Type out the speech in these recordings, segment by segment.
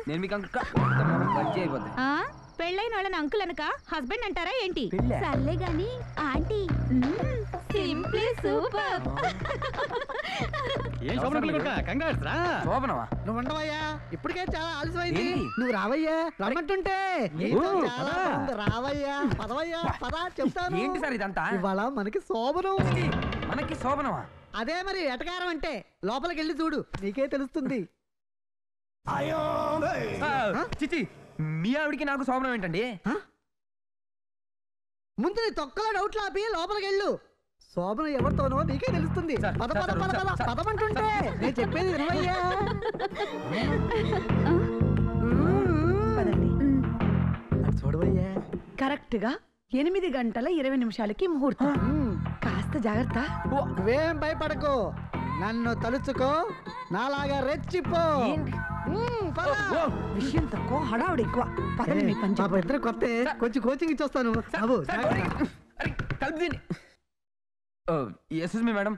నేను మీకు అయిపోతాయి. పెళ్ళైన వాళ్ళని అంకుల్ అనక హస్బెండ్ అంటారా ఏంటి? సర్లే గాని ఆంటీ సింప్లీ సూపర్. ఏం కంగ్రాట్స్ రా. శోభనవా? నువ్వు ఉండవయ్యా, ఇప్పటికే చాలా ఆలస్యమైంది. నువ్వు రావయ్యా, రమ్మంటుంటే. రావయ్యా, పదవయ్యా, పద చెప్తాను. ఏంటి సార్ ఇదంతా? ఇవాళ మనకి శోభనం. మనకి శోభనమా? అదే మరి ఎటకారం అంటే. లోపలికి వెళ్ళి చూడు, నీకే తెలుస్తుంది. చిచి, మీ ఆవిడికి నాకు శోభనం ఏంటండి? ముందు నీ తొక్కలో డౌట్లు ఆపి లోపలికి వెళ్ళు. శోభనం ఎవరితోనో నీకే తెలుస్తుంది. పద పద పద పద పదమంటుంటే. నేను చెప్పేది వినవయ్యా. చూడవయ్యా, కరెక్ట్ గా 8 గంటల 20 నిమిషాలకి ముహూర్తం. కాస్త జాగ్రత్త. నువ్వేం భయపడకు, నన్ను తలుచుకో, నాలాగా రెచ్చిపో. విషయం తక్కువ, హడావుడు ఎక్కువ. పదండి, మీ పని చెప్పండి. ఇద్దరు కొత్త, కొంచెం కోచింగ్ ఇచ్చొస్తాను. ఎస్ఎస్ మీ మేడం,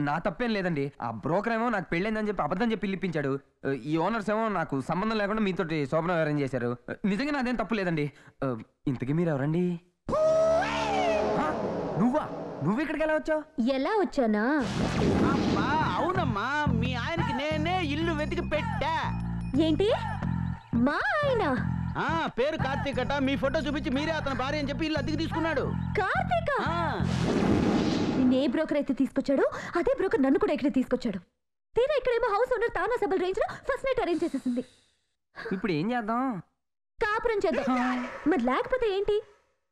నా తప్పేం లేదండి. ఆ బ్రోకర్ ఏమో నాకు పెళ్ళైందని చెప్పి అబద్ధం చెప్పి పిలిపించాడు. ఈ ఓనర్స్ ఏమో నాకు సంబంధం లేకుండా మీతోటి శోభనం అరేంజ్ చేశారు. నిజంగా నాదేం తప్పు లేదండి. ఇంతకీ మీరు ఎవరండి? నువ్వు ఇక్కడికి ఎలా వచ్చావు? ఎలా వచ్చానా? అవునమ్మా, మీ ఆయనకి నేనే ఇల్లు వెతికి పెట్టా. ఏంటి మా ఆయన? పేరు కార్తీక్ అట. మీ ఫోటో చూపించి మీరే అతని భార్య అని చెప్పి ఇల్లు అద్దెకి తీసుకున్నాడు. కార్తీక? నిన్నే బ్రోకర్ అయితే తీసుకొచ్చాడు, అదే బ్రోకర్ నన్ను కూడా ఇక్కడ తీసుకొచ్చాడు. తీరా ఇక్కడేమో హౌస్ ఓనర్ తానా సబల్ రేంజ్ లో ఫస్ట్ నైట్ అరేంజ్ చేసేసింది. ఇప్పుడు ఏం చేద్దాం? కాపురం చేద్దాం. మరి లేకపోతే ఏంటి?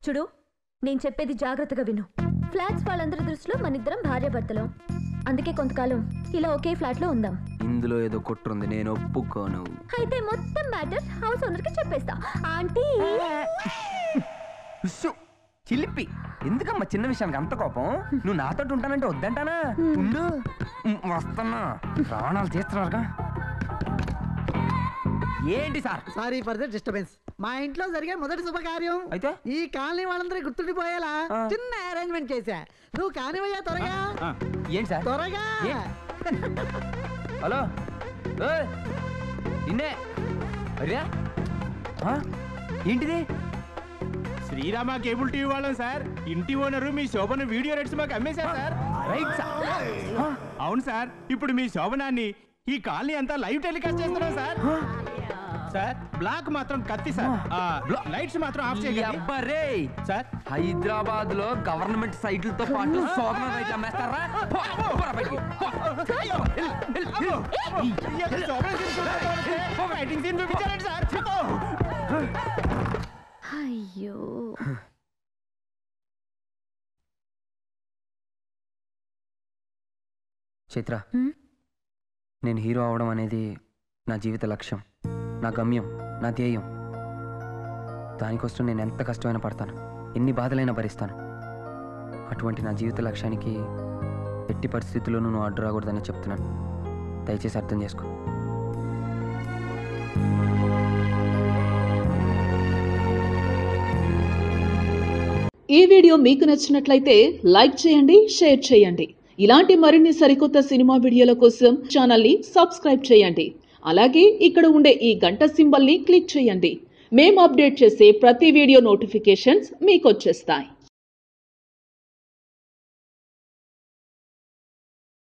చూడు, నేను చెప్పేది జాగ్రత్తగా విను. ఫ్లాట్స్ వాళ్ళందరి దృష్టిలో మనిద్దరం భార్యాభర్తలం. అందుకే కొంతకాలం ఇలా ఒకే ఫ్లాట్ లో ఉందాం. ఇందులో ఏదో కుట్రుంది, నేను ఒప్పుకోను. అయితే మొత్తం మ్యాటర్ హౌస్ ఓనర్ కి చెప్పేస్తా. ఆంటీ చిలిపి, ఎందుకమ్మా చిన్న విషయానికి అంత కోపం? నువ్వు నాతో ఉంటానంటే వద్దంటానా? ఉండు, వస్తున్నా. ప్రాణాలు తీస్తున్నారుగా. ఏంటి sir? Sorry for the disturbance. మా ఇంట్లో జరిగే మొదటి శుభకార్యం అయితే ఈ కాలనీ వాళ్ళందరికీ గుర్తుండిపోయేలా చిన్న అరేంజ్మెంట్ చేశా. నువ్వు కానివయ్యా త్వరగా. ఏంటి సార్? త్వరగా. హలో, నిన్నే. అరే ఏంటిది? శ్రీరామ కేబుల్ టీవీ వాళ్ళం సార్. ఇంటి ఓనరు మీ శోభన వీడియో రైట్స్ మాకు అమ్మేశారు సార్. Right sir? అవును సార్, ఇప్పుడు మీ శోభనాన్ని ఈ కాలనీ అంతా లైవ్ టెలికాస్ట్ చేస్తున్నాం సార్. సార్ బ్లాక్ మాత్రం కత్తి సార్, లైట్స్ మాత్రం ఆఫ్ చేయండి సార్. హైదరాబాద్ లో గవర్నమెంట్ సైట్లతో పాటు శోభన రైట్ అమ్మేస్తారా? అయ్యో, చైత్ర, నేను హీరో అవడం అనేది నా జీవిత లక్ష్యం, నా గమ్యం, నా ధ్యేయం. దానికోసం నేను ఎంత కష్టమైనా పడతాను, ఎన్ని బాధలైనా భరిస్తాను. అటువంటి నా జీవిత లక్ష్యానికి ఎట్టి పరిస్థితుల్లోనూ నువ్వు అడ్డు రాకూడదని చెప్తున్నాను. దయచేసి అర్థం చేసుకో. ఈ వీడియో మీకు నచ్చినట్లయితే లైక్ చేయండి, షేర్ చేయండి. ఇలాంటి మరిన్ని సరికొత్త సినిమా వీడియోల కోసం ఛానల్ని సబ్స్క్రైబ్ చేయండి. అలాగే ఇక్కడ ఉండే ఈ గంట సింబల్ని క్లిక్ చేయండి. మేము అప్డేట్ చేసే ప్రతి వీడియో నోటిఫికేషన్స్ మీకు వచ్చేస్తాయి.